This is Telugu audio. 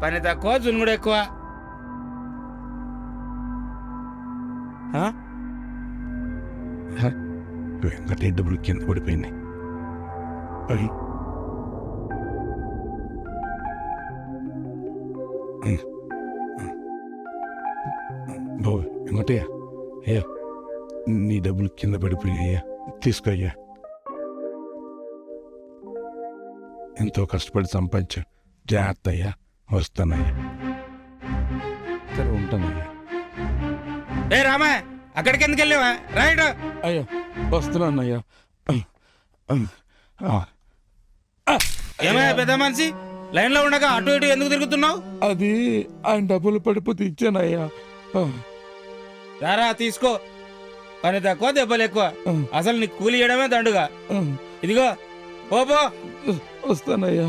పని తక్కువ జున్నుడు ఎక్కువ. వెంకటే డబ్బులు కింద పడిపోయింది. అయ్యి బాబు వెంకటయ్య, అయ్యా నీ డబ్బులు కింద పడిపోయాయ్యా, తీసుకో అయ్యా. ఎంతో కష్టపడి సంపాదించా. జాగ్రత్త అయ్యా, వస్తానయ్యా. సరే ఉంటానయ్యా. ఏ రామా, అక్కడికి ఎందుకు వెళ్ళావా? రైట్. అయ్యా వస్తున్నానయ్యా. ఏమయ్యా పెద్ద మనిషి, లైన్ లో ఉండగా అటు ఇటు ఎందుకు తిరుగుతున్నావు? అది ఆయన డబ్బులు పడిపోతే ఇచ్చానయ్యా. రారా తీసుకో. పని తక్కువ దెబ్బలు ఎక్కువ. అసలు నీకు కూలి ఇవ్వడమే దండుగా. ఇదిగో పో. వస్తానయ్యా.